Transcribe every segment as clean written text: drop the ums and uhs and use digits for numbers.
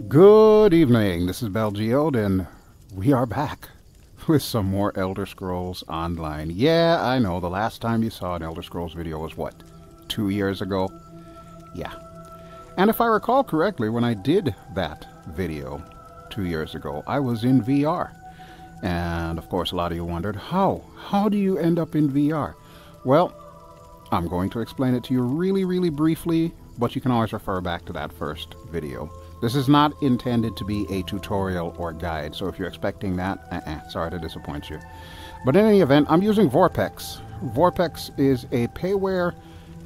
Good evening, this is BelGeode, and we are back with some more Elder Scrolls Online. Yeah, I know, the last time you saw an Elder Scrolls video was what, 2 years ago? Yeah. And if I recall correctly, when I did that video 2 years ago, I was in VR. And of course, a lot of you wondered, how? How do you end up in VR? Well, I'm going to explain it to you really briefly, but you can always refer back to that first video. This is not intended to be a tutorial or guide, so if you're expecting that, sorry to disappoint you. But in any event, I'm using Vorpx. Vorpx is a payware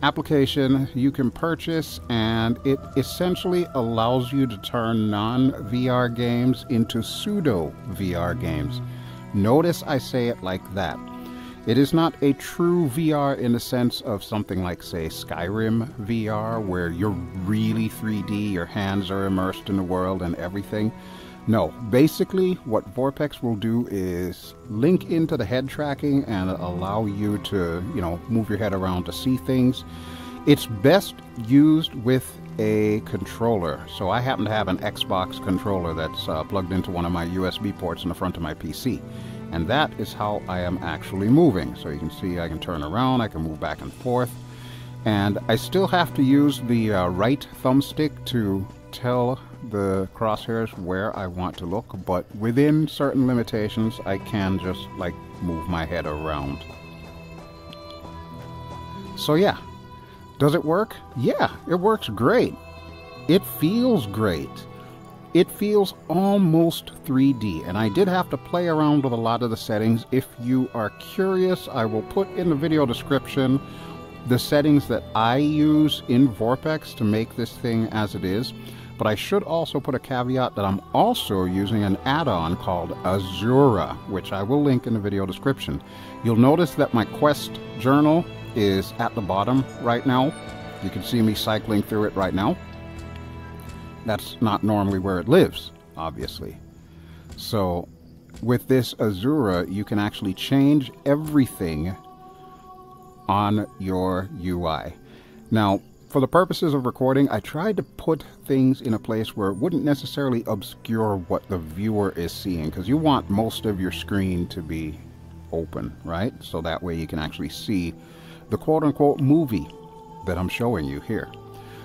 application you can purchase, and it essentially allows you to turn non-VR games into pseudo-VR games. Notice I say it like that. It is not a true VR in the sense of something like, say, Skyrim VR, where you're really 3D, your hands are immersed in the world and everything. No, basically what Vorpx will do is link into the head tracking and allow you to, move your head around to see things. It's best used with a controller. So I happen to have an Xbox controller that's plugged into one of my USB ports in the front of my PC. And that is how I am actually moving. So you can see I can turn around, I can move back and forth. And I still have to use the right thumbstick to tell the crosshairs where I want to look. But within certain limitations, I can just move my head around. So yeah, does it work? Yeah, it works great. It feels great. It feels almost 3D, and I did have to play around with a lot of the settings. If you are curious, I will put in the video description the settings that I use in Vorpx to make this thing as it is. But I should also put a caveat that I'm also using an add-on called Azurah, which I will link in the video description. You'll notice that my quest journal is at the bottom right now. You can see me cycling through it right now. That's not normally where it lives, obviously. So with this Azurah, you can actually change everything on your UI. Now, for the purposes of recording, I tried to put things in a place where it wouldn't necessarily obscure what the viewer is seeing, because you want most of your screen to be open, right? So that way you can actually see the quote-unquote movie that I'm showing you here.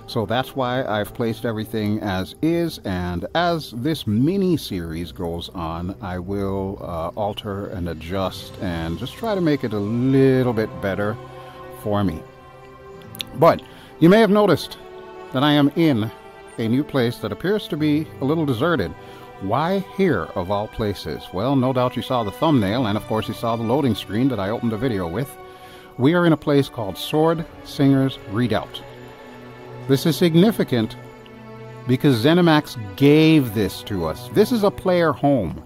So that's why I've placed everything as is, and as this mini-series goes on, I will alter and adjust and just try to make it a little bit better for me. But you may have noticed that I am in a new place that appears to be a little deserted. Why here, of all places? Well, no doubt you saw the thumbnail, and of course you saw the loading screen that I opened the video with. We are in a place called Sword Singer's Redoubt. This is significant because Zenimax gave this to us. This is a player home.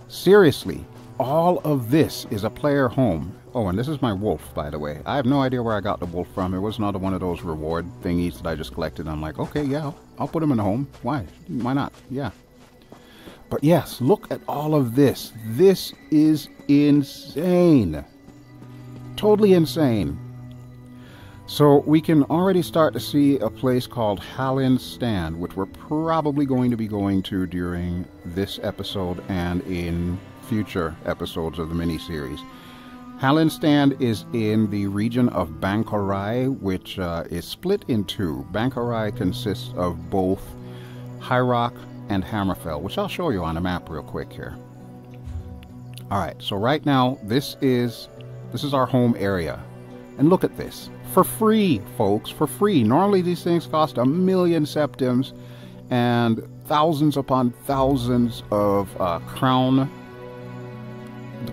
Seriously, all of this is a player home. Oh, and this is my wolf, by the way. I have no idea where I got the wolf from. It was not one of those reward thingies that I just collected. I'm like, okay, yeah, I'll put him in a home. Why? Why not? Yeah. But yes, look at all of this. This is insane. Totally insane. So we can already start to see a place called Hallin Stand, which we're probably going to be going to during this episode and in future episodes of the mini-series. Hallin Stand is in the region of Bangkorai, which is split in two. Bangkorai consists of both High Rock and Hammerfell, which I'll show you on a map real quick here. Alright, so right now this is our home area. And look at this. For free, folks, for free. Normally these things cost 1,000,000 septims and thousands upon thousands of crown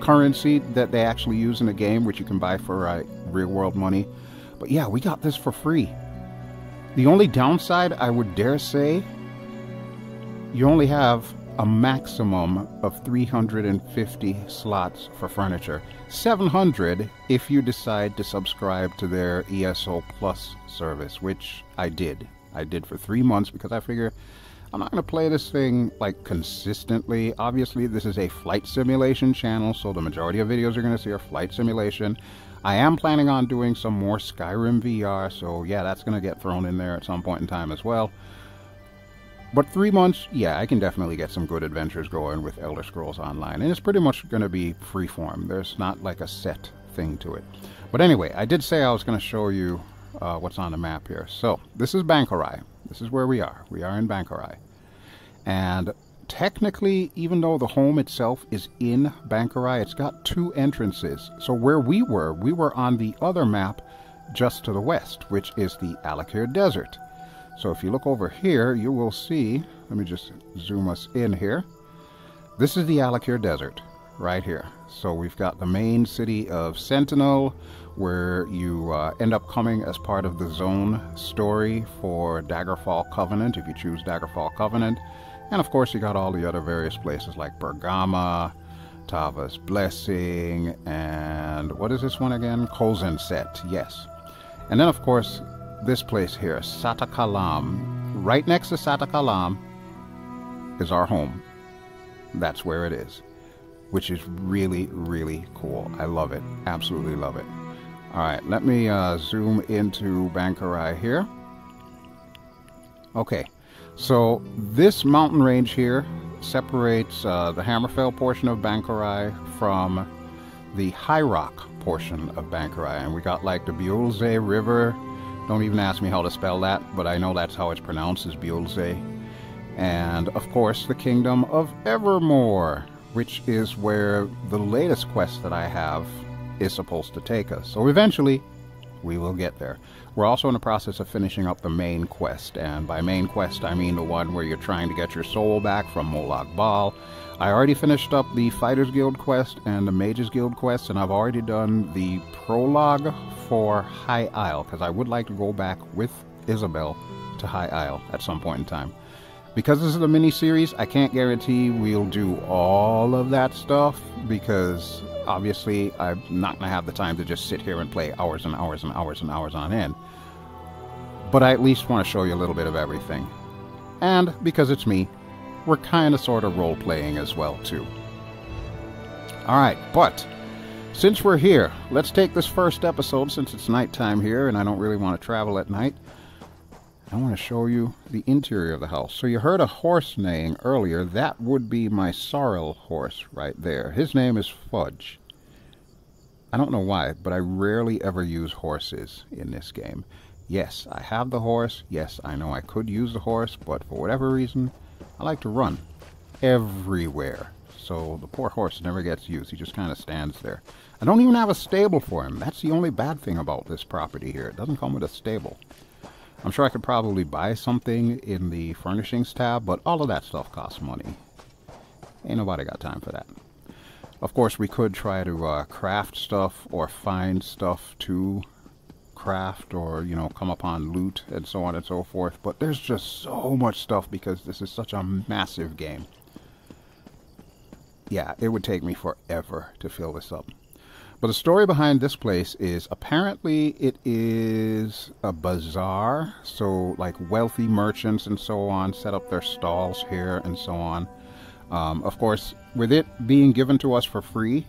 currency that they actually use in the game, which you can buy for real world money. But yeah, we got this for free. The only downside, I would dare say, you only have a maximum of 350 slots for furniture. 700 if you decide to subscribe to their ESO Plus service, which I did. I did for 3 months because I figure I'm not going to play this thing consistently. Obviously, this is a flight simulation channel, so the majority of videos you're going to see are flight simulation. I am planning on doing some more Skyrim VR, so yeah, that's going to get thrown in there at some point in time as well. But 3 months, yeah, I can definitely get some good adventures going with Elder Scrolls Online. And it's pretty much going to be freeform. There's not like a set thing to it. But anyway, I did say I was going to show you what's on the map here. So, this is Bangkorai. This is where we are. We are in Bangkorai. And technically, even though the home itself is in Bangkorai, it's got 2 entrances. So where we were on the other map just to the west, which is the Alakir Desert. So if you look over here, you will see, let me just zoom us in here. This is the Alakir Desert, right here. So we've got the main city of Sentinel, where you end up coming as part of the zone story for Daggerfall Covenant, if you choose Daggerfall Covenant. And of course you got all the other various places like Bergama, Tava's Blessing, and what is this one again? Kozenset, yes. And then of course, this place here, Satakalam. Right next to Satakalam is our home. That's where it is, which is really, really cool. I love it. Absolutely love it. All right, let me zoom into Bangkorai here. Okay, so this mountain range here separates the Hammerfell portion of Bangkorai from the High Rock portion of Bangkorai. And we got like the Beulze River. Don't even ask me how to spell that, but I know that's how it's pronounced, is Beulze. And of course the Kingdom of Evermore, which is where the latest quest that I have is supposed to take us. So eventually we will get there. We're also in the process of finishing up the main quest, and by main quest I mean the one where you're trying to get your soul back from Molag Bal. I already finished up the Fighters Guild quest and the Mages Guild quest, and I've already done the prologue for High Isle, because I would like to go back with Isabel to High Isle at some point in time. Because this is a mini-series, I can't guarantee we'll do all of that stuff, because obviously I'm not going to have the time to just sit here and play hours and hours and hours and hours on end. But I at least want to show you a little bit of everything. And because it's me, we're kind of sort of role-playing as well, too. Alright, but since we're here, let's take this first episode, since it's nighttime here and I don't really want to travel at night. I want to show you the interior of the house. So you heard a horse neighing earlier. That would be my sorrel horse right there. His name is Fudge. I don't know why, but I rarely ever use horses in this game. Yes, I have the horse. Yes, I know I could use the horse, but for whatever reason, I like to run everywhere. So the poor horse never gets used. He just kind of stands there. I don't even have a stable for him. That's the only bad thing about this property here. It doesn't come with a stable. I'm sure I could probably buy something in the furnishings tab, but all of that stuff costs money. Ain't nobody got time for that. Of course, we could try to craft stuff or find stuff to craft, or, you know, come upon loot and so on and so forth. But there's just so much stuff because this is such a massive game. Yeah, it would take me forever to fill this up. But the story behind this place is apparently it is a bazaar. So like wealthy merchants and so on set up their stalls here and so on. Of course, with it being given to us for free,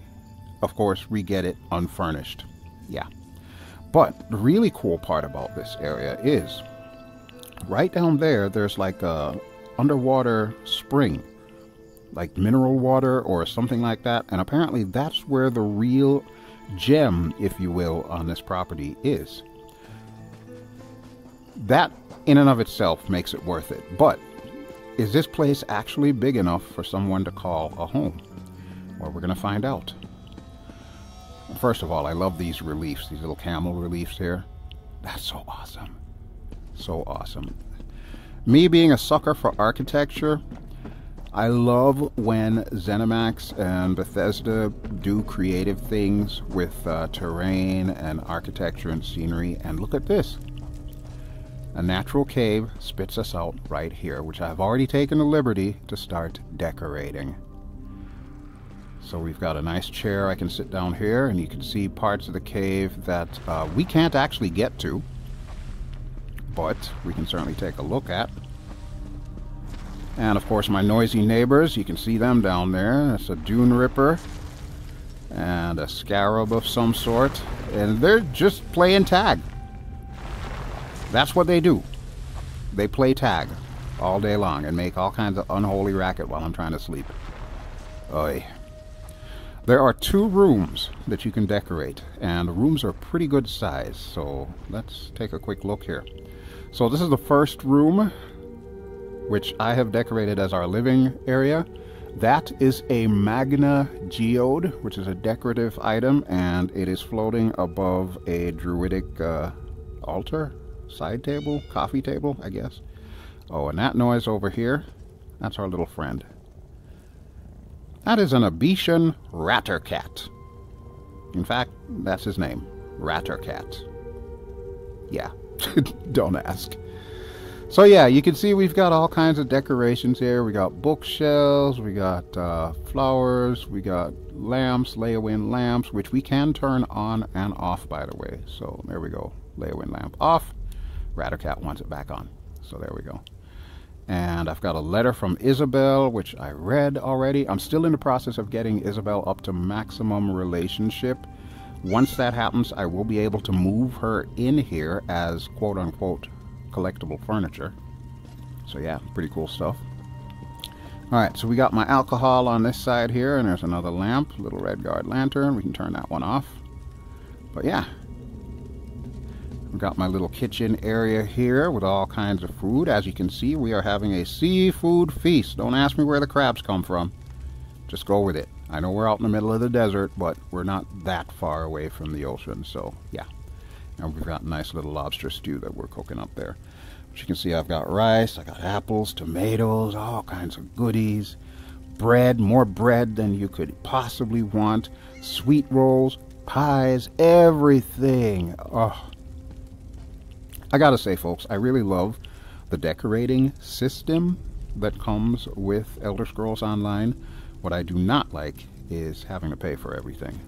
of course, we get it unfurnished. Yeah. But the really cool part about this area is right down there, there's like a underwater spring, like mineral water or something like that. And apparently that's where the real gem, if you will, on this property is. That in and of itself makes it worth it. But is this place actually big enough for someone to call a home? Well, we're going to find out. First of all, I love these reliefs, these little camel reliefs here. That's so awesome. So awesome. Me being a sucker for architecture, I love when Zenimax and Bethesda do creative things with terrain and architecture and scenery. And look at this. A natural cave spits us out right here, which I've already taken the liberty to start decorating. So we've got a nice chair I can sit down here, and you can see parts of the cave that we can't actually get to, but we can certainly take a look at. And of course my noisy neighbors, you can see them down there. It's a dune ripper and a scarab of some sort, and they're just playing tag. That's what they do. They play tag. all day long and make all kinds of unholy racket while I'm trying to sleep. Oy. There are 2 rooms that you can decorate, and the rooms are pretty good size, so let's take a quick look here. So this is the first room, which I have decorated as our living area. That is a Magna Geode, which is a decorative item, and it is floating above a druidic altar, side table, coffee table, I guess. Oh, and that noise over here, that's our little friend. That is an Abetian Rattercat. In fact, that's his name, Rattercat. Yeah, don't ask. So yeah, you can see we've got all kinds of decorations here. We got bookshelves, we got flowers, we got lamps, lay-a-wind lamps, which we can turn on and off, by the way. So there we go, lay-a-wind lamp off. Rattercat wants it back on. So there we go. And I've got a letter from Isabel, which I read already. I'm still in the process of getting Isabel up to maximum relationship. Once that happens, I will be able to move her in here as quote-unquote collectible furniture. So yeah, pretty cool stuff. Alright, so we got my alcohol on this side here, and there's another lamp, little red guard lantern. We can turn that one off. But yeah, we've got my little kitchen area here with all kinds of food. As you can see, we are having a seafood feast. Don't ask me where the crabs come from. Just go with it. I know we're out in the middle of the desert, but we're not that far away from the ocean, so yeah. And we've got a nice little lobster stew that we're cooking up there. As you can see, I've got rice, I got apples, tomatoes, all kinds of goodies. Bread, more bread than you could possibly want. Sweet rolls, pies, everything. Oh. I gotta say, folks, I really love the decorating system that comes with Elder Scrolls Online. What I do not like is having to pay for everything.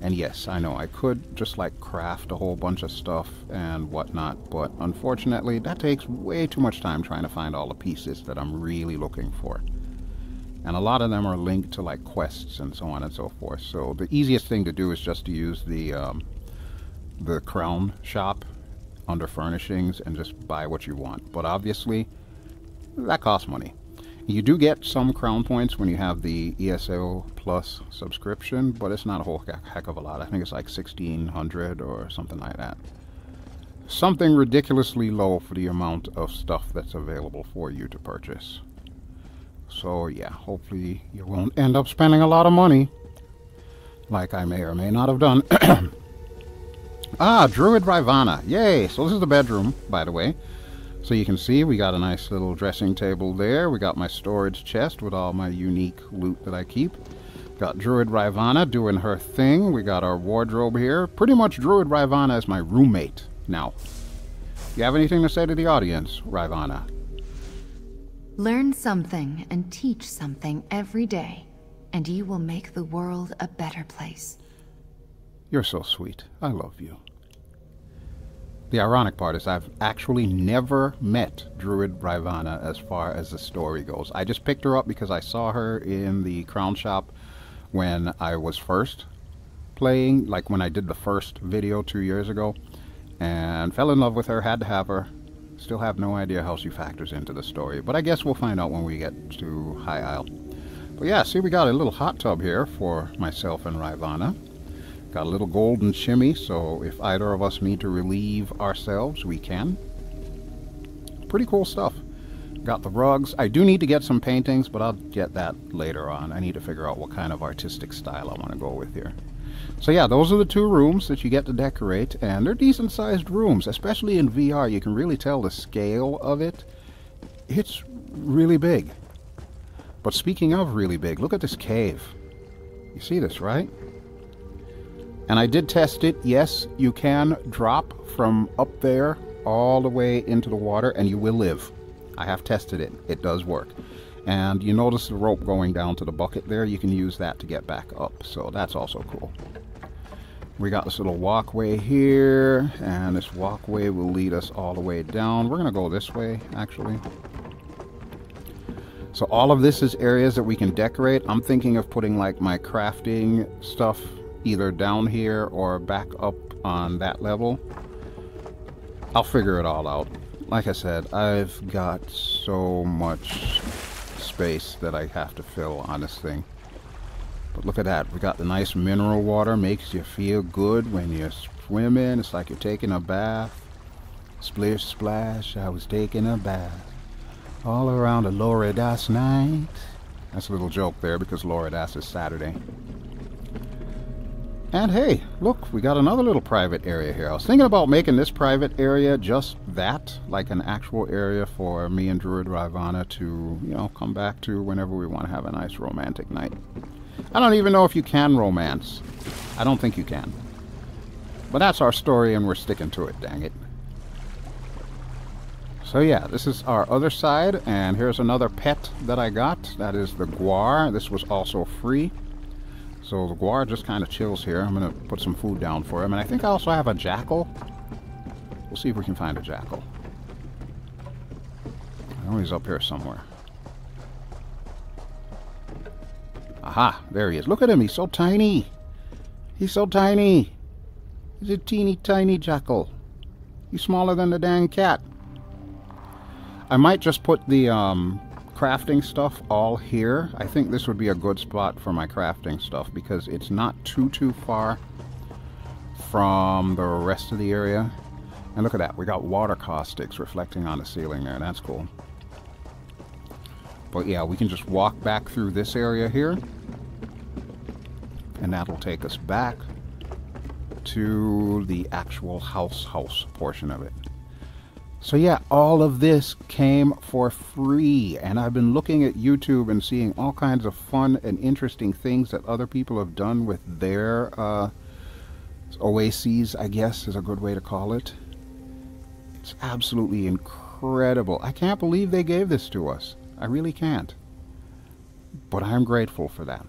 And yes, I know I could just like craft a whole bunch of stuff and whatnot, but unfortunately that takes way too much time trying to find all the pieces that I'm really looking for. And a lot of them are linked to like quests and so on and so forth. So the easiest thing to do is just to use the crown shop under furnishings and just buy what you want. But obviously that costs money. You do get some crown points when you have the ESO Plus subscription, but it's not a whole heck of a lot. I think it's like 1,600 or something like that. Something ridiculously low for the amount of stuff that's available for you to purchase. So yeah, hopefully you won't end up spending a lot of money, like I may or may not have done. Ah, Druid Rivana. Yay! So this is the bedroom, by the way. So you can see we got a nice little dressing table there. We got my storage chest with all my unique loot that I keep. Got Druid Rivana doing her thing. We got our wardrobe here. Pretty much Druid Rivana is my roommate now. You have anything to say to the audience, Rivana? Learn something and teach something every day, and you will make the world a better place. You're so sweet. I love you. The ironic part is I've actually never met Druid Rivana as far as the story goes. I just picked her up because I saw her in the crown shop when I was first playing, like when I did the first video 2 years ago, and fell in love with her, had to have her. Still have no idea how she factors into the story, but I guess we'll find out when we get to High Isle. But yeah, see, we got a little hot tub here for myself and Rivana. Got a little golden shimmy, so if either of us need to relieve ourselves, we can. Pretty cool stuff. Got the rugs. I do need to get some paintings, but I'll get that later on. I need to figure out what kind of artistic style I want to go with here. So yeah, those are the 2 rooms that you get to decorate, and they're decent-sized rooms. Especially in VR, you can really tell the scale of it. It's really big. But speaking of really big, look at this cave. You see this, right? And I did test it. Yes, you can drop from up there all the way into the water, and you will live. I have tested it. It does work. And you notice the rope going down to the bucket there. You can use that to get back up. So that's also cool. We got this little walkway here, and this walkway will lead us all the way down. We're going to go this way, actually. So all of this is areas that we can decorate. I'm thinking of putting like my crafting stuff either down here or back up on that level. I'll figure it all out. like I said, I've got so much space that I have to fill on this thing. But look at that. We got the nice mineral water. Makes you feel good when you're swimming. It's like you're taking a bath. Splish splash, I was taking a bath. All around the Loridas night. That's a little joke there because Loridas is Saturday. And hey, look, we got another little private area here. I was thinking about making this private area just that, like an actual area for me and Druid Ravana to, you know, come back to whenever we want to have a nice romantic night. I don't even know if you can romance. I don't think you can. But that's our story and we're sticking to it, dang it. So yeah, this is our other side, and here's another pet that I got. That is the guar. This was also free. So the guar just kind of chills here. I'm going to put some food down for him. And I think I also have a jackal. We'll see if we can find a jackal. I know he's up here somewhere. Aha, there he is. Look at him, he's so tiny. He's so tiny. He's a teeny tiny jackal. He's smaller than the dang cat. I might just put the crafting stuff all here. I think this would be a good spot for my crafting stuff because it's not too far from the rest of the area. And look at that, we got water caustics reflecting on the ceiling there. That's cool. But yeah, we can just walk back through this area here, and that'll take us back to the actual house portion of it. So yeah, all of this came for free, and I've been looking at YouTube and seeing all kinds of fun and interesting things that other people have done with their oases, I guess is a good way to call it. It's absolutely incredible. I can't believe they gave this to us. I really can't. But I'm grateful for that.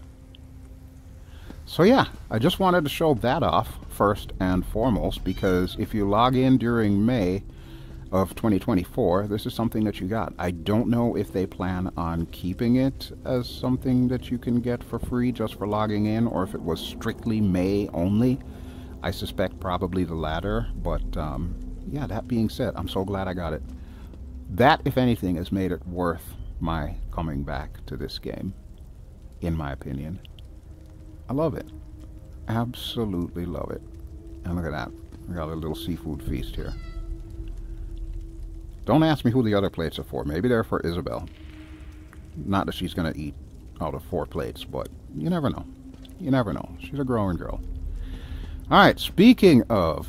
So yeah, I just wanted to show that off first and foremost, because if you log in during May of 2024, this is something that you got. I don't know if they plan on keeping it as something that you can get for free just for logging in, or if it was strictly May only. I suspect probably the latter, but yeah, that being said, I'm so glad I got it. That, if anything, has made it worth my coming back to this game, in my opinion. I love it. Absolutely love it. And look at that. We got a little seafood feast here. Don't ask me who the other plates are for. Maybe they're for Isabel. Not that she's going to eat out of 4 plates, but you never know. You never know. She's a growing girl. Alright, speaking of,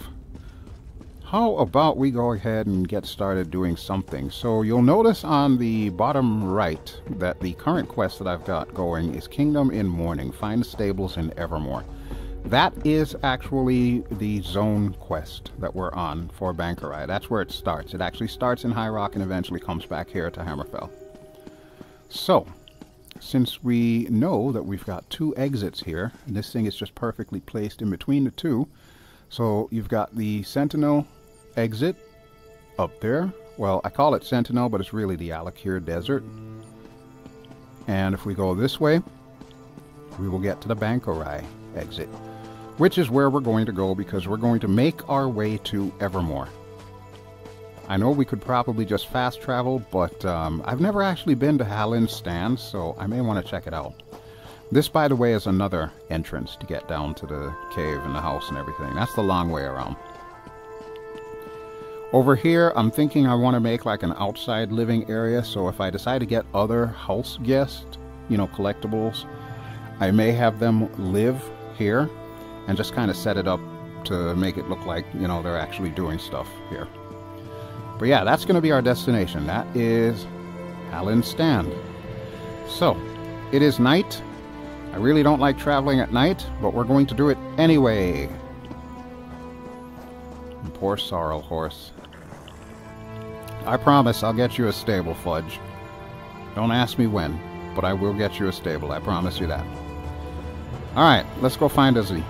how about we go ahead and get started doing something. So you'll notice on the bottom right that the current quest that I've got going is Kingdom in Mourning. Find the stables in Evermore. That is actually the zone quest that we're on for Bangkorai. That's where it starts. It actually starts in High Rock and eventually comes back here to Hammerfell. So, since we know that we've got 2 exits here, and this thing is just perfectly placed in between the 2. So you've got the Sentinel exit up there. Well, I call it Sentinel, but it's really the Alakir Desert. And if we go this way, we will get to the Bangkorai exit, which is where we're going to go because we're going to make our way to Evermore. I know we could probably just fast travel, but I've never actually been to Hallin's stand, so I may want to check it out. This, by the way, is another entrance to get down to the cave and the house and everything. That's the long way around. Over here, I'm thinking I want to make like an outside living area, so if I decide to get other house guests, you know, collectibles, I may have them live here and just kind of set it up to make it look like, you know, they're actually doing stuff here. But yeah, that's going to be our destination. That is Hallin's stand. So, it is night. I really don't like traveling at night, but we're going to do it anyway. And poor Sorrel Horse. I promise I'll get you a stable, Fudge. Don't ask me when, but I will get you a stable. I promise you that. Alright, let's go find Izzy.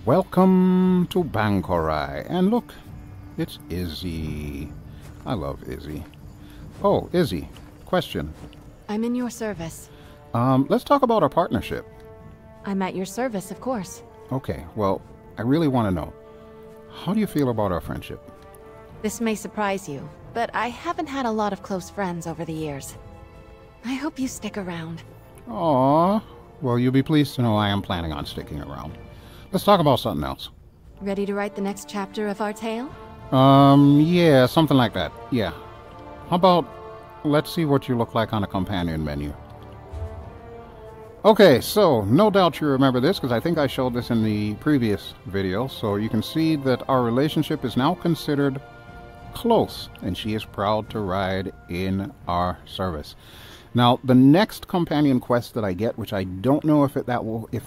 Welcome to Bangkorai. And look, it's Izzy. I love Izzy. Oh, Izzy, question. I'm in your service. Let's talk about our partnership. I'm at your service, of course. Okay, well, I really want to know. How do you feel about our friendship? This may surprise you, but I haven't had a lot of close friends over the years. I hope you stick around. Aww. Well, you'll be pleased to know I am planning on sticking around. Let's talk about something else. Ready to write the next chapter of our tale? Yeah, something like that. Yeah. How about, let's see what you look like on a companion menu. Okay, so no doubt you remember this because I think I showed this in the previous video. So you can see that our relationship is now considered close, and she is proud to ride in our service. Now, the next companion quest that I get, which I don't know if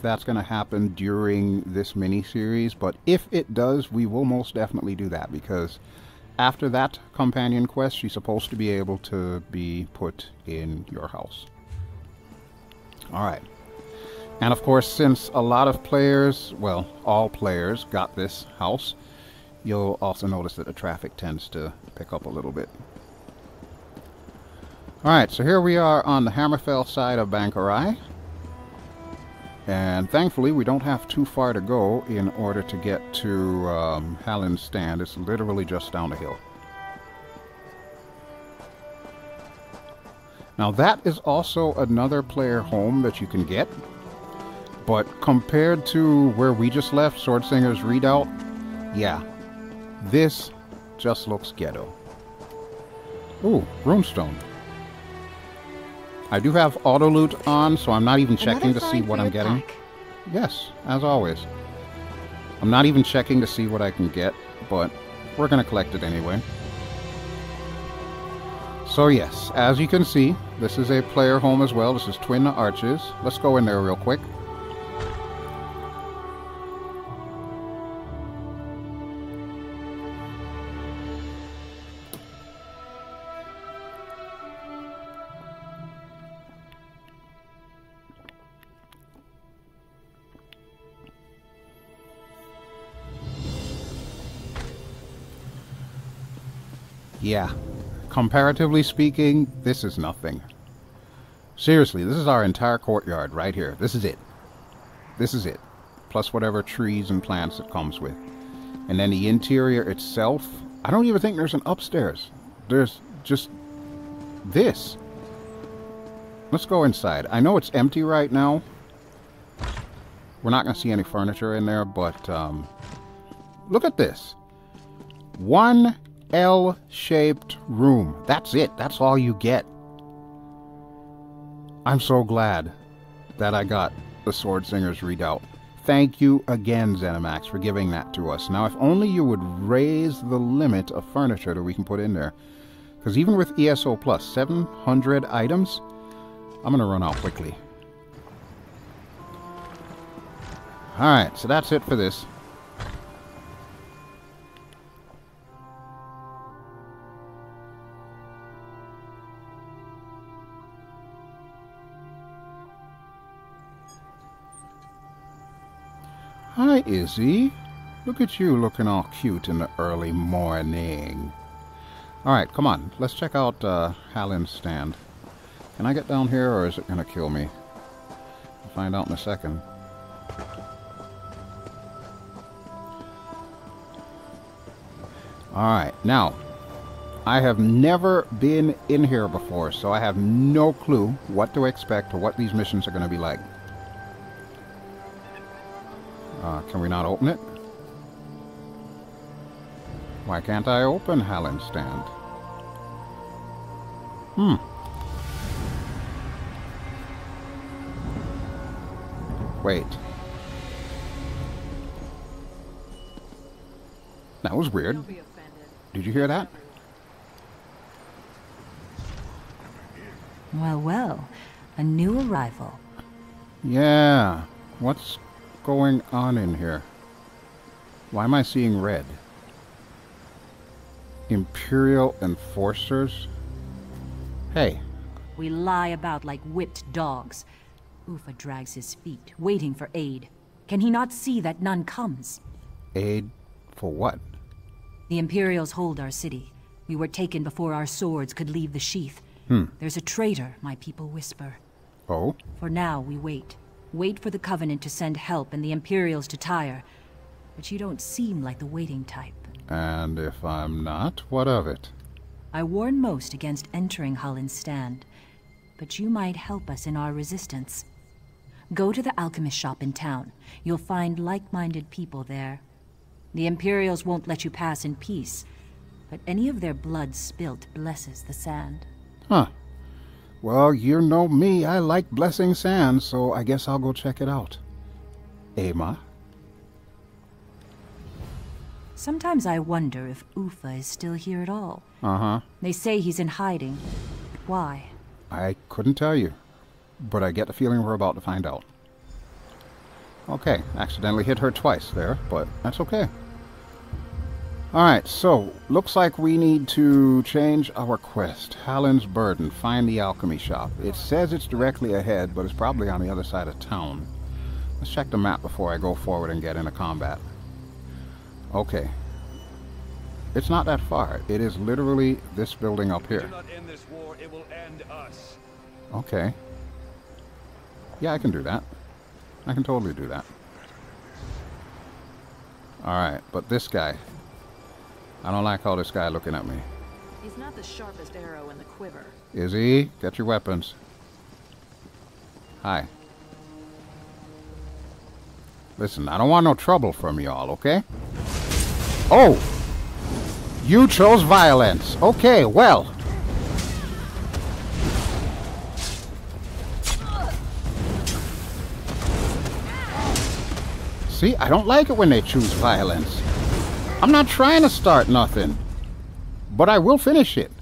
that's going to happen during this mini-series, but if it does, we will most definitely do that, because after that companion quest, she's supposed to be able to be put in your house. Alright. And of course, since a lot of players, well, all players got this house, you'll also notice that the traffic tends to pick up a little bit. Alright, so here we are on the Hammerfell side of Bangkorai. And thankfully, we don't have too far to go in order to get to Hallin's stand. It's literally just down the hill. Now that is also another player home that you can get. But compared to where we just left, Swordsinger's Redoubt, yeah, this just looks ghetto. Ooh, runestone. I do have auto loot on, so I'm not even checking to see what I'm getting. Yes, as always. I'm not even checking to see what I can get, but we're going to collect it anyway. So yes, as you can see, this is a player home as well. This is Twin Arches. Let's go in there real quick. Yeah, comparatively speaking, this is nothing. Seriously, this is our entire courtyard right here. This is it. This is it. Plus whatever trees and plants it comes with. And then the interior itself, I don't even think there's an upstairs. There's just this. Let's go inside. I know it's empty right now. We're not going to see any furniture in there, but look at this. One L-shaped room. That's it. That's all you get. I'm so glad that I got the Swordsinger's Redoubt. Thank you again, Zenimax, for giving that to us. Now, if only you would raise the limit of furniture that we can put in there. Because even with ESO Plus, 700 items, I'm going to run out quickly. Alright, so that's it for this. Hi, Izzy. Look at you looking all cute in the early morning. Alright, come on. Let's check out Hallin's stand. Can I get down here, or is it going to kill me? I'll find out in a second. Alright, now, I have never been in here before, so I have no clue what to expect or what these missions are going to be like. Can we not open it? Why can't I open Hallin's stand? Wait. That was weird. Did you hear that? Well, well. A new arrival. Yeah. What's going on in here? Why am I seeing red? Imperial Enforcers? Hey. We lie about like whipped dogs. Ufa drags his feet, waiting for aid. Can he not see that none comes? Aid for what? The Imperials hold our city. We were taken before our swords could leave the sheath. There's a traitor, my people whisper. Oh? For now, we wait. Wait for the Covenant to send help and the Imperials to tire. But you don't seem like the waiting type. And if I'm not, what of it? I warn most against entering Hallin's stand, but you might help us in our resistance. Go to the alchemist shop in town. You'll find like-minded people there. The Imperials won't let you pass in peace, but any of their blood spilt blesses the sand. Huh. Well, you know me, I like blessing sand, so I guess I'll go check it out. Emma? Sometimes I wonder if Ufa is still here at all. Uh-huh. They say he's in hiding. Why? I couldn't tell you, but I get the feeling we're about to find out. Okay, accidentally hit her twice there, but that's okay. Alright, so, looks like we need to change our quest. Hallin's Burden, find the alchemy shop. It says it's directly ahead, but it's probably on the other side of town. Let's check the map before I go forward and get into combat. Okay. It's not that far. It is literally this building up here. Do not end this war, it will end us. Okay. Yeah, I can do that. I can totally do that. Alright, but this guy. I don't like how this guy looking at me. He's not the sharpest arrow in the quiver. Is he? Get your weapons. Hi. Listen, I don't want no trouble from y'all, okay? Oh! You chose violence. Okay, well. See, I don't like it when they choose violence. I'm not trying to start nothing, but I will finish it.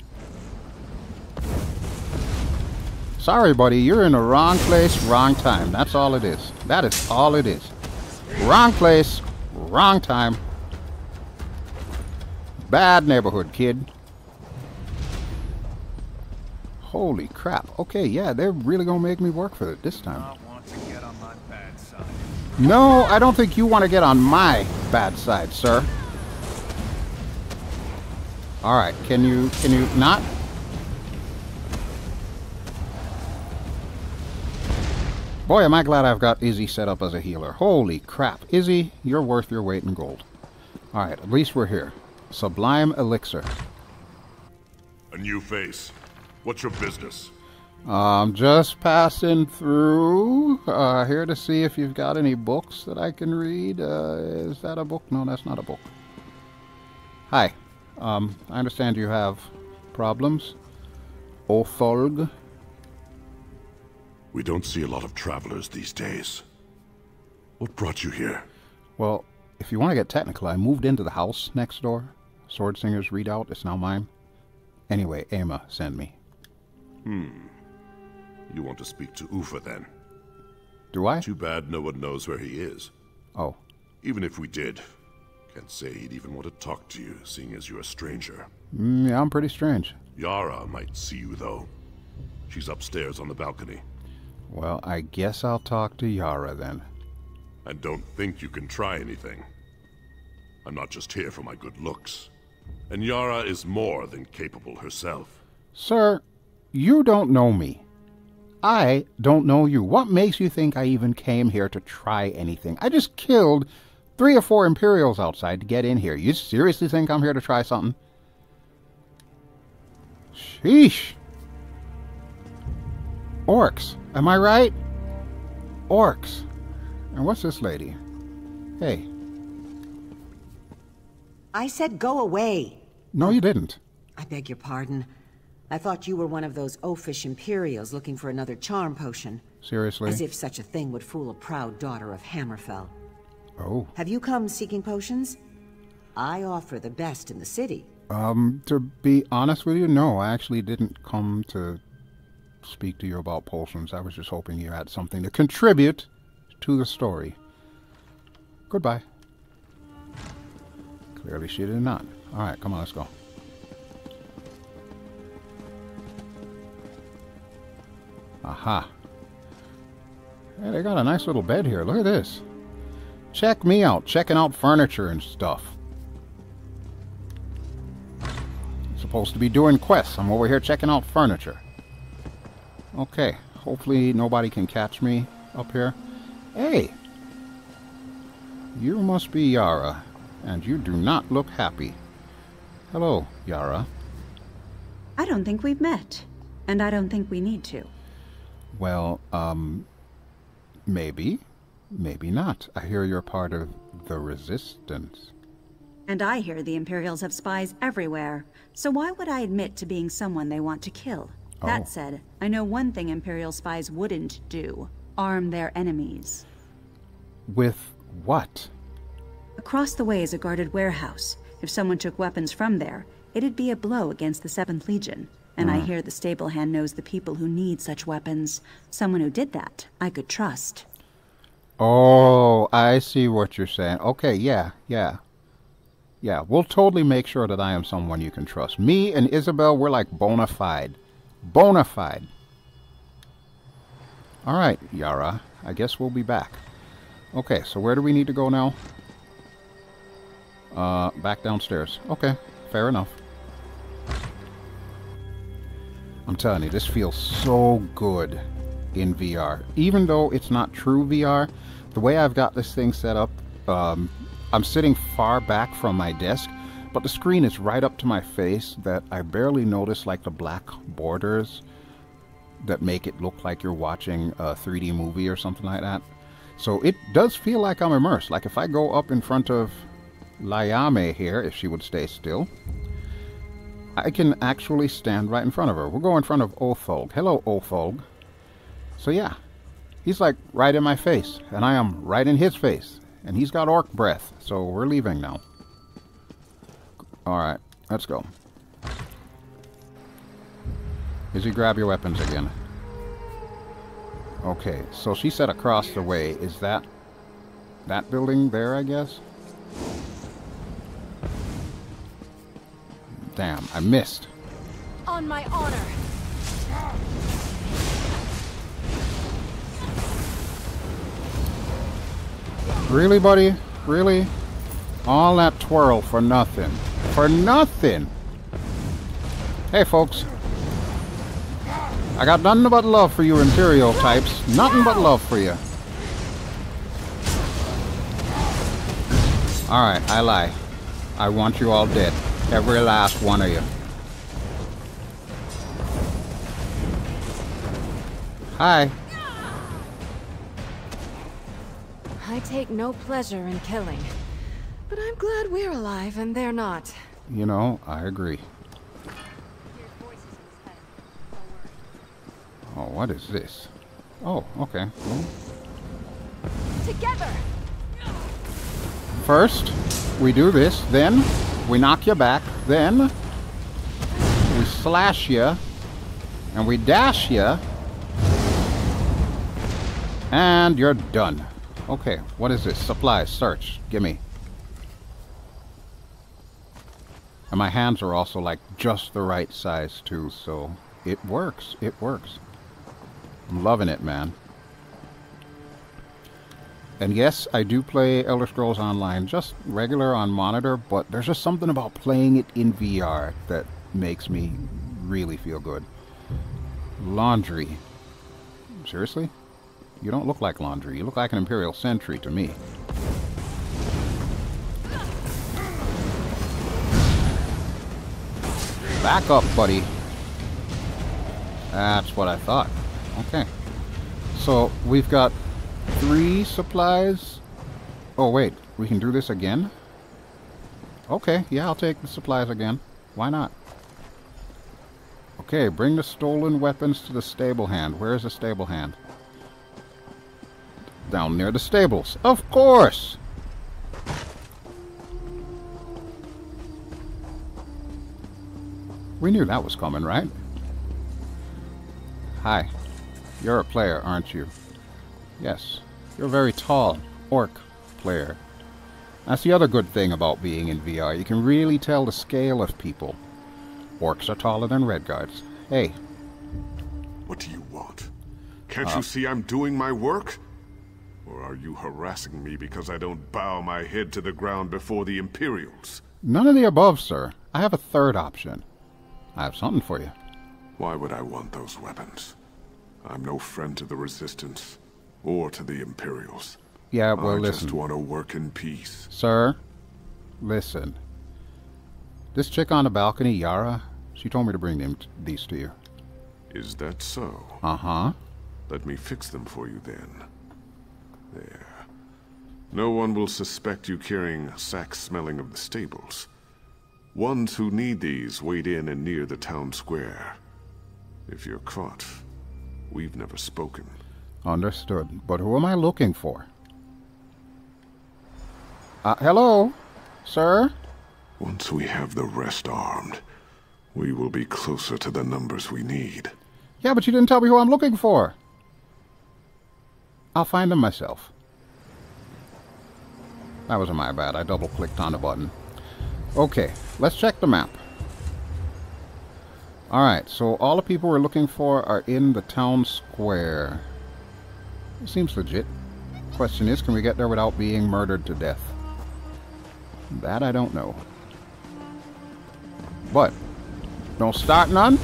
Sorry, buddy, you're in the wrong place, wrong time. That's all it is. That is all it is. Wrong place, wrong time. Bad neighborhood, kid. Holy crap. Okay, yeah, they're really gonna make me work for it this time. No, I don't think you want to get on my bad side, sir. Alright, can you not? Boy, am I glad I've got Izzy set up as a healer. Holy crap. Izzy, you're worth your weight in gold. Alright, at least we're here. Sublime Elixir. A new face. What's your business? Just passing through. Here to see if you've got any books that I can read. Is that a book? No, that's not a book. Hi. I understand you have problems. Otholg. We don't see a lot of travelers these days. What brought you here? Well, if you want to get technical, I moved into the house next door. Sword Singer's readout. It's now mine. Anyway, Emma sent me. You want to speak to Ufa then? Do I? Too bad no one knows where he is. Oh. Even if we did, can't say he'd even want to talk to you, seeing as you're a stranger. Yeah, I'm pretty strange. Yara might see you, though. She's upstairs on the balcony. Well, I guess I'll talk to Yara then. And don't think you can try anything. I'm not just here for my good looks. And Yara is more than capable herself. Sir, you don't know me. I don't know you. What makes you think I even came here to try anything? I just killed 3 or 4 Imperials outside to get in here. You seriously think I'm here to try something? Sheesh. Orcs. Am I right? Orcs. And what's this lady? Hey. I said go away. No, you didn't. I beg your pardon. I thought you were one of those oafish Imperials looking for another charm potion. Seriously? As if such a thing would fool a proud daughter of Hammerfell. Oh. Have you come seeking potions? I offer the best in the city. To be honest with you, no. I actually didn't come to speak to you about potions. I was just hoping you had something to contribute to the story. Goodbye. Clearly she did not. Alright, come on, let's go. Aha. Hey, they got a nice little bed here. Look at this. Check me out. Checking out furniture and stuff. Supposed to be doing quests. I'm over here checking out furniture. Okay, hopefully nobody can catch me up here. Hey! You must be Yara, and you do not look happy. Hello, Yara. I don't think we've met, and I don't think we need to. Well, maybe. Maybe not. I hear you're part of the Resistance. And I hear the Imperials have spies everywhere, so why would I admit to being someone they want to kill? That said, I know one thing Imperial spies wouldn't do. Arm their enemies. With what? Across the way is a guarded warehouse. If someone took weapons from there, it'd be a blow against the 7th Legion. And I hear the stable hand knows the people who need such weapons. Someone who did that, I could trust. Oh, I see what you're saying. Okay, yeah. Yeah, we'll totally make sure that I am someone you can trust. Me and Isabel, we're like bona fide. Bona fide. Alright, Yara. I guess we'll be back. Okay, so where do we need to go now? Back downstairs. Okay, fair enough. I'm telling you, this feels so good in VR. Even though it's not true VR, the way I've got this thing set up, I'm sitting far back from my desk, but the screen is right up to my face that I barely notice like the black borders that make it look like you're watching a 3D movie or something like that. So it does feel like I'm immersed. Like if I go up in front of Layame here, if she would stay still, I can actually stand right in front of her. We'll go in front of Otholg. Hello, Otholg. So yeah, he's like right in my face, and I am right in his face. And he's got orc breath, so we're leaving now. Alright, let's go. Izzy, grab your weapons again. Okay, so she said across the way. Is that building there, I guess? Damn, I missed. On my honor. Really, buddy? Really? All that twirl for nothing. For nothing! Hey, folks. I got nothing but love for you Imperial types. Nothing but love for you. Alright, I lie. I want you all dead. Every last one of you. Hi. I take no pleasure in killing, but I'm glad we're alive and they're not. You know, I agree. Oh, what is this? Oh, okay. Together! First, we do this, then we knock you back, then we slash you, and we dash you, and you're done. Okay, what is this? Supplies, search, gimme. And my hands are also like just the right size too, so it works, it works. I'm loving it, man. And yes, I do play Elder Scrolls Online, just regular on monitor, but there's just something about playing it in VR that makes me really feel good. Laundry. Seriously? You don't look like laundry. You look like an Imperial sentry to me. Back up, buddy. That's what I thought. Okay. So, we've got 3 supplies. Oh, wait. We can do this again? Okay, yeah, I'll take the supplies again. Why not? Okay, bring the stolen weapons to the stable hand. Where is the stable hand? Down near the stables. Of course! We knew that was coming, right? Hi. You're a player, aren't you? Yes. You're a very tall orc player. That's the other good thing about being in VR. You can really tell the scale of people. Orcs are taller than Redguards. Hey. What do you want? Can't you see I'm doing my work? Or are you harassing me because I don't bow my head to the ground before the Imperials? None of the above, sir. I have a third option. I have something for you. Why would I want those weapons? I'm no friend to the Resistance, or to the Imperials. Yeah, well, I listen. just want to work in peace. Sir, listen. This chick on the balcony, Yara, she told me to bring these to you. Is that so? Uh-huh. Let me fix them for you then. There. No one will suspect you carrying sacks smelling of the stables. Ones who need these wait in and near the town square. If you're caught, we've never spoken. Understood. But who am I looking for? Hello, sir? Once we have the rest armed, we will be closer to the numbers we need. Yeah, but you didn't tell me who I'm looking for. I'll find them myself. That wasn't my bad. I double-clicked on the button. Okay, let's check the map. Alright, so all the people we're looking for are in the town square. It seems legit. Question is, can we get there without being murdered to death? That I don't know. But, don't start none,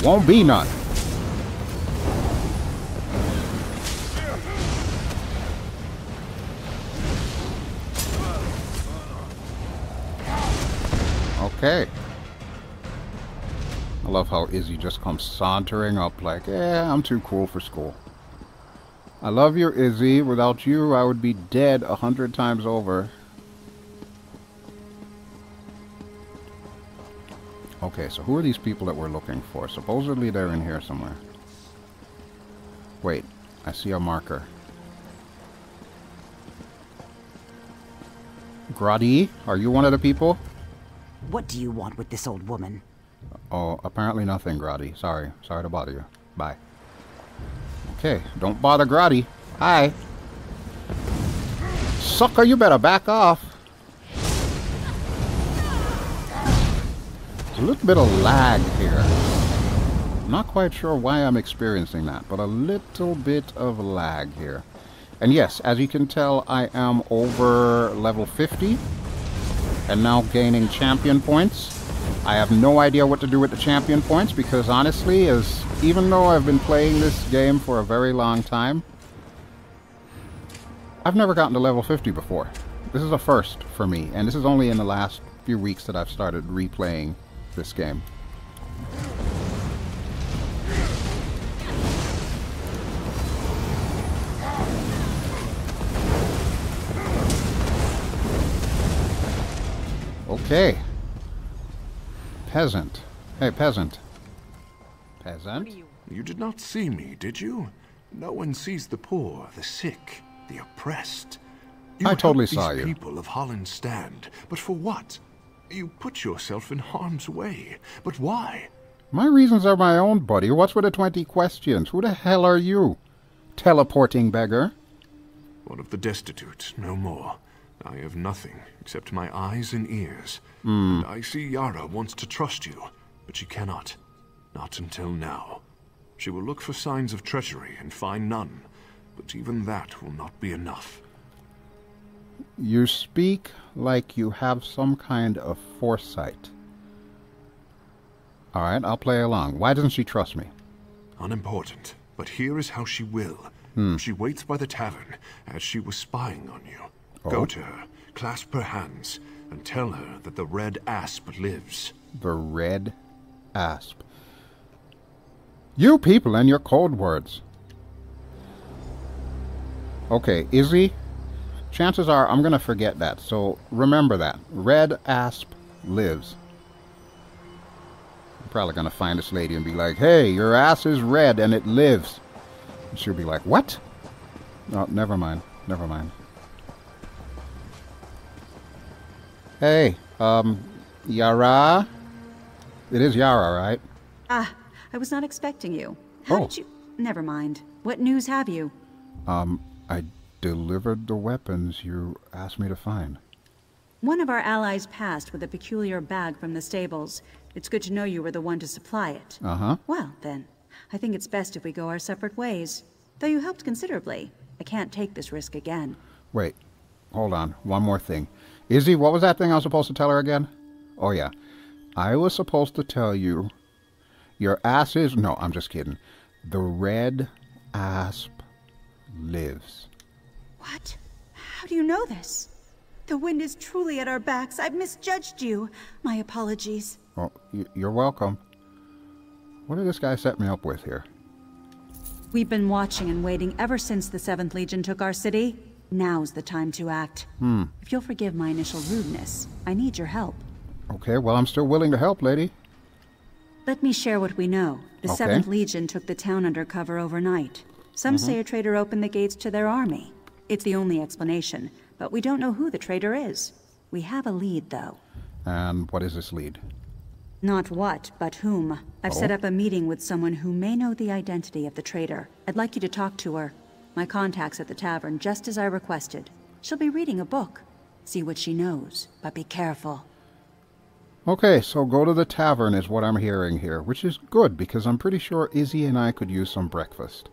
won't be none. Okay. I love how Izzy just comes sauntering up like, I'm too cool for school. I love you, Izzy. Without you, I would be dead 100 times over. Okay, so who are these people that we're looking for? Supposedly they're in here somewhere. Wait, I see a marker. Grady, are you one of the people? What do you want with this old woman? Oh, apparently nothing, Grady. Sorry to bother you. Bye. Okay, don't bother Grady. Hi. Sucker, you better back off. There's a little bit of lag here. I'm not quite sure why I'm experiencing that, but a little bit of lag here. And yes, as you can tell, I am over level 50 and now gaining champion points. I have no idea what to do with the champion points because honestly, even though I've been playing this game for a very long time, I've never gotten to level 50 before. This is a first for me, and this is only in the last few weeks that I've started replaying this game. Okay. Peasant. Hey, peasant. Peasant? You did not see me, did you? No one sees the poor, the sick, the oppressed. I totally saw you. People of Hallin stand, but for what? You put yourself in harm's way, but why? My reasons are my own, buddy. What's with the 20 questions? Who the hell are you? Teleporting beggar? One of the destitute, no more. I have nothing except my eyes and ears. Hmm. And I see Yara wants to trust you, but she cannot. Not until now. She will look for signs of treachery and find none, but even that will not be enough. You speak like you have some kind of foresight. Alright, I'll play along. Why doesn't she trust me? Unimportant, but here is how she will. She waits by the tavern, as she was spying on you. Oh. Go to her, clasp her hands, and tell her that the Red Asp lives. The Red Asp. You people and your code words. Okay, Izzy, chances are I'm going to forget that, so remember that. Red Asp lives. I'm probably going to find this lady and be like, hey, your ass is red and it lives. And she'll be like, what? Oh, never mind. Never mind. Hey, Yara? It is Yara, right? Ah, I was not expecting you. How did you... Never mind. What news have you? I delivered the weapons you asked me to find. One of our allies passed with a peculiar bag from the stables. It's good to know you were the one to supply it. Uh-huh. Well, then, I think it's best if we go our separate ways. Though you helped considerably. I can't take this risk again. Wait, hold on. One more thing. Izzy, what was that thing I was supposed to tell her again? Oh, yeah. I was supposed to tell you your ass is... No, I'm just kidding. The red asp lives. What? How do you know this? The wind is truly at our backs. I've misjudged you. My apologies. Oh, you're welcome. What did this guy set me up with here? We've been watching and waiting ever since the 7th Legion took our city. Now's the time to act. If you'll forgive my initial rudeness, I need your help. Okay, well, I'm still willing to help, lady. Let me share what we know. The 7th Legion took the town under cover overnight. Some say a traitor opened the gates to their army. It's the only explanation, but we don't know who the traitor is. We have a lead, though. And what is this lead? Not what, but whom. I've set up a meeting with someone who may know the identity of the traitor. I'd like you to talk to her. My contact's at the tavern, just as I requested. She'll be reading a book. See what she knows, but be careful. Okay, so go to the tavern is what I'm hearing here, which is good, because I'm pretty sure Izzy and I could use some breakfast.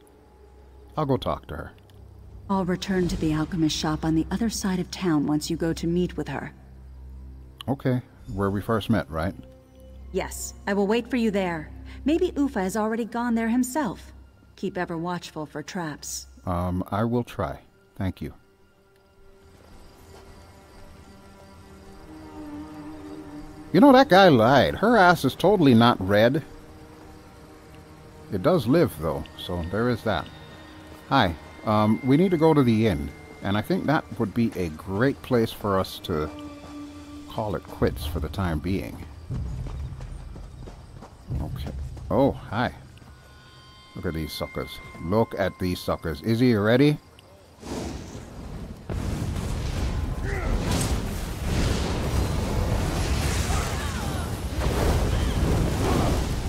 I'll go talk to her. I'll return to the alchemist shop on the other side of town once you go to meet with her. Okay, where we first met, right? Yes, I will wait for you there. Maybe Ufa has already gone there himself. Keep ever watchful for traps. I will try. Thank you. You know, that guy lied. Her ass is totally not red. It does live, though, so there is that. Hi, we need to go to the inn, and I think that would be a great place for us to call it quits for the time being. Okay. Oh, hi. Look at these suckers. Look at these suckers. Izzy, you ready?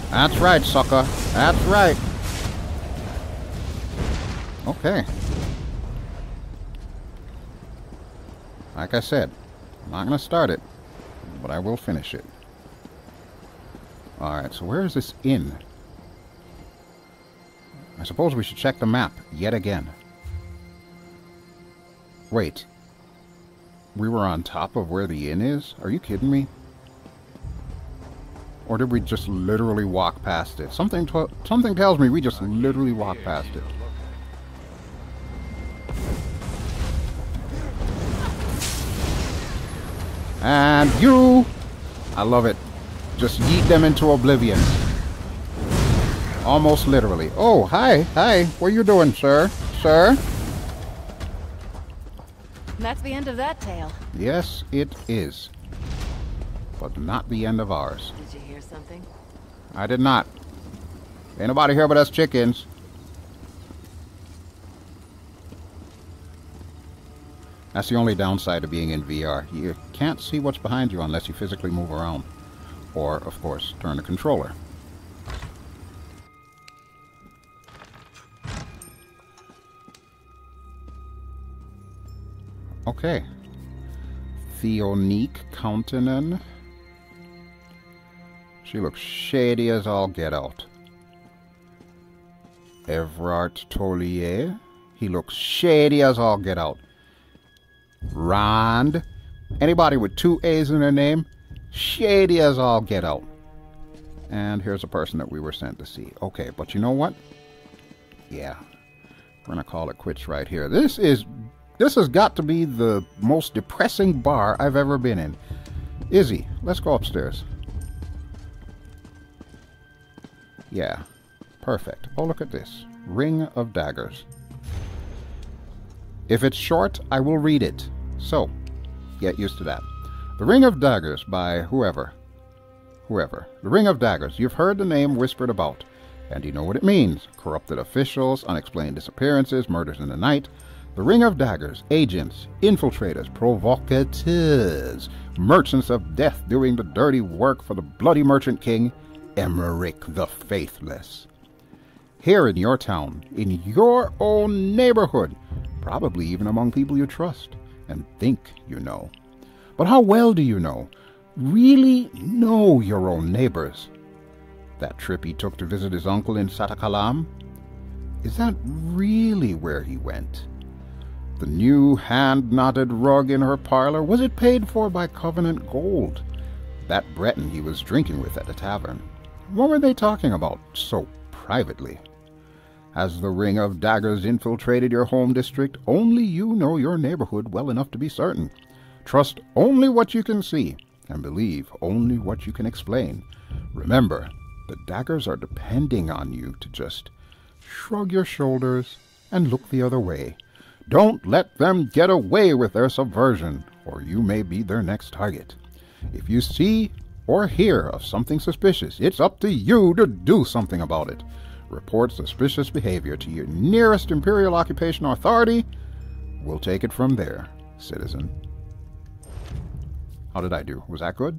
That's right, sucker. That's right. Okay. Like I said, I'm not going to start it, but I will finish it. Alright, so where is this inn? I suppose we should check the map yet again. Wait. We were on top of where the inn is? Are you kidding me? Or did we just literally walk past it? Something tells me we just literally walked past it. And you! I love it. Just yeet them into oblivion. Almost literally. Oh, hi, hi. What are you doing, sir? Sir? That's the end of that tale. Yes, it is. But not the end of ours. Did you hear something? I did not. Ain't nobody here but us chickens. That's the only downside of being in VR. You can't see what's behind you unless you physically move around. Or, of course, turn the controller. Okay. Theonique Countenan. She looks shady as all get out. Evrart Tolier. He looks shady as all get out. Rand. Anybody with 2 A's in their name? Shady as all get out. And here's a person that we were sent to see. Okay, but you know what? Yeah. We're gonna call it quits right here. This has got to be the most depressing bar I've ever been in. Izzy, let's go upstairs. Yeah. Perfect. Oh, look at this. Ring of Daggers. If it's short, I will read it. So, get used to that. The Ring of Daggers by whoever. The Ring of Daggers. You've heard the name whispered about, and you know what it means. Corrupted officials, unexplained disappearances, murders in the night. The Ring of Daggers. Agents, infiltrators, provocateurs, merchants of death doing the dirty work for the bloody merchant king, Emmerich the Faithless. Here in your town, in your own neighborhood, probably even among people you trust and think you know. But how well do you know? Really know your own neighbors? That trip he took to visit his uncle in Satakalam? Is that really where he went? The new hand-knotted rug in her parlor, was it paid for by Covenant gold? That Breton he was drinking with at the tavern, what were they talking about so privately? Has the ring of daggers infiltrated your home district? Only you know your neighborhood well enough to be certain. Trust only what you can see, and believe only what you can explain. Remember, the daggers are depending on you to just shrug your shoulders and look the other way. Don't let them get away with their subversion, or you may be their next target. If you see or hear of something suspicious, it's up to you to do something about it. Report suspicious behavior to your nearest Imperial Occupation Authority. We'll take it from there, citizen. How did I do? Was that good?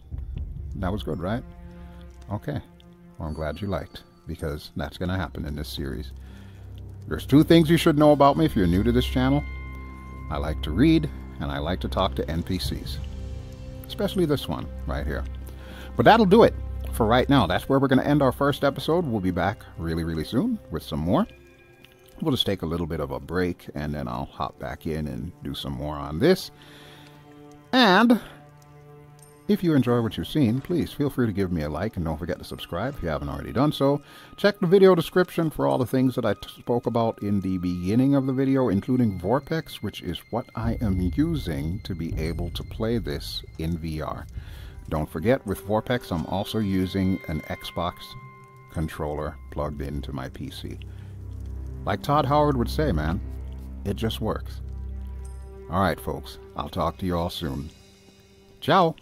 That was good, right? Okay. Well, I'm glad you liked, because that's going to happen in this series. There's 2 things you should know about me if you're new to this channel. I like to read, and I like to talk to NPCs. Especially this one, right here. But that'll do it for right now. That's where we're going to end our first episode. We'll be back really, really soon with some more. We'll just take a little bit of a break, and then I'll hop back in and do some more on this. And if you enjoy what you've seen, please feel free to give me a like, and don't forget to subscribe if you haven't already done so. Check the video description for all the things that I spoke about in the beginning of the video, including Vorpx, which is what I am using to be able to play this in VR. Don't forget, with Vorpx, I'm also using an Xbox controller plugged into my PC. Like Todd Howard would say, man, it just works. Alright, folks, I'll talk to you all soon. Ciao!